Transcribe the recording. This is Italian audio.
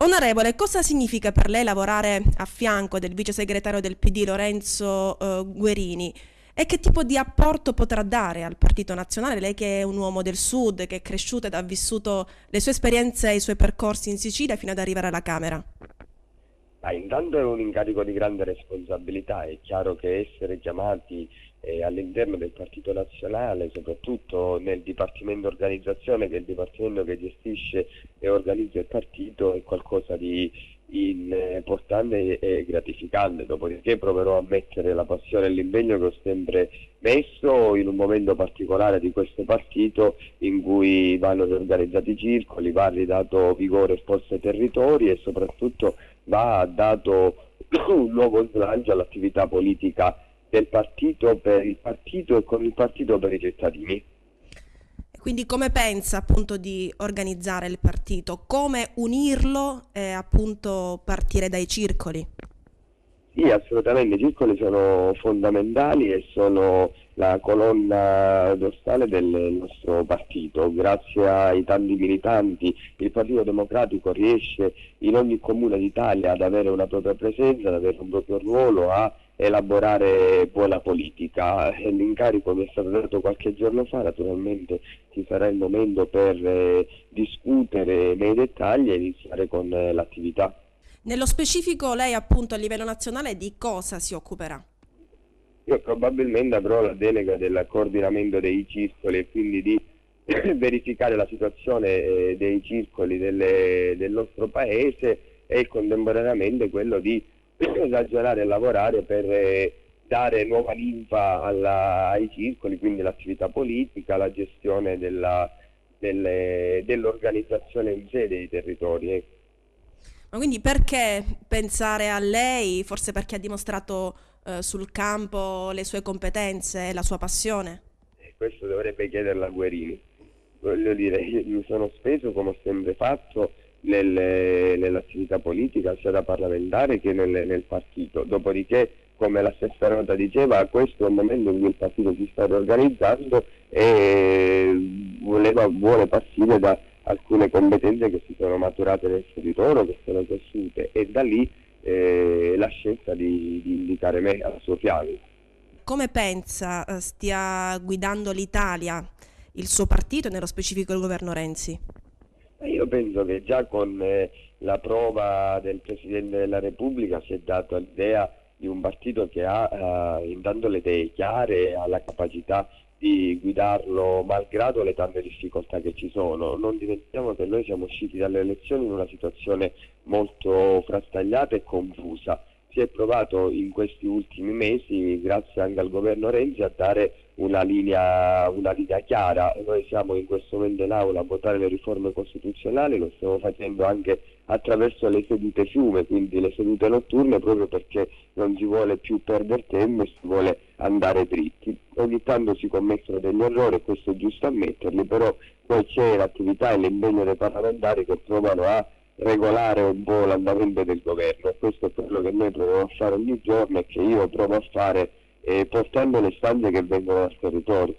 Onorevole, cosa significa per lei lavorare a fianco del vice segretario del PD Lorenzo Guerini? E che tipo di apporto potrà dare al Partito Nazionale? Lei che è un uomo del Sud, che è cresciuto ed ha vissuto le sue esperienze e i suoi percorsi in Sicilia fino ad arrivare alla Camera. Intanto è un incarico di grande responsabilità, è chiaro che essere chiamati all'interno del Partito Nazionale, soprattutto nel Dipartimento Organizzazione, che è il dipartimento che gestisce e organizza il partito, è qualcosa di importante e gratificante. Dopodiché proverò a mettere la passione e l'impegno che ho sempre messo in un momento particolare di questo partito, in cui vanno riorganizzati i circoli, va ridato vigore e forza ai territori e soprattutto va dato un nuovo slancio all'attività politica del partito, per il partito e con il partito per i cittadini. Quindi come pensa appunto di organizzare il partito? Come unirlo e appunto partire dai circoli? Sì, assolutamente, i circoli sono fondamentali e sono la colonna dorsale del nostro partito. Grazie ai tanti militanti, il Partito Democratico riesce in ogni comune d'Italia ad avere una propria presenza, ad avere un proprio ruolo, a elaborare buona politica. L'incarico mi è stato dato qualche giorno fa, naturalmente ci sarà il momento per discutere nei dettagli e iniziare con l'attività. Nello specifico lei appunto a livello nazionale di cosa si occuperà? Io probabilmente avrò la delega del coordinamento dei circoli e quindi di verificare la situazione dei circoli del nostro paese e contemporaneamente quello di ragionare e lavorare per dare nuova linfa ai circoli, quindi l'attività politica, la gestione dell'organizzazione in sé dei territori. Ecco. Ma quindi perché pensare a lei? Forse perché ha dimostrato sul campo le sue competenze e la sua passione? Questo dovrebbe chiederla a Guerini. Voglio dire, io mi sono speso come ho sempre fatto nell'attività politica, sia da parlamentare che nel partito. Dopodiché, come la stessa nota diceva, questo è un momento in cui il partito si sta riorganizzando e vuole partire da alcune competenze che si sono maturate nel territorio, che sono cresciute, e da lì la scelta di indicare me al suo fianco. Come pensa stia guidando l'Italia, il suo partito e nello specifico il governo Renzi? Io penso che già con la prova del Presidente della Repubblica si è data l'idea di un partito che ha intanto le idee chiare, ha la capacità di guidarlo malgrado le tante difficoltà che ci sono. Non dimentichiamo che noi siamo usciti dalle elezioni in una situazione molto frastagliata e confusa. Si è provato in questi ultimi mesi, grazie anche al governo Renzi, a dare una linea chiara. Noi siamo in questo momento in aula a votare le riforme costituzionali, lo stiamo facendo anche attraverso le sedute fiume, quindi le sedute notturne, proprio perché non si vuole più perdere tempo e si vuole andare dritti. Ogni tanto si commettono degli errori e questo è giusto ammetterli, però poi c'è l'attività e l'impegno dei parlamentari che provano a regolare un po' l'andamento del governo. Questo è quello che noi proviamo a fare ogni giorno e che io provo a fare portando le istanze che vengono dal territorio.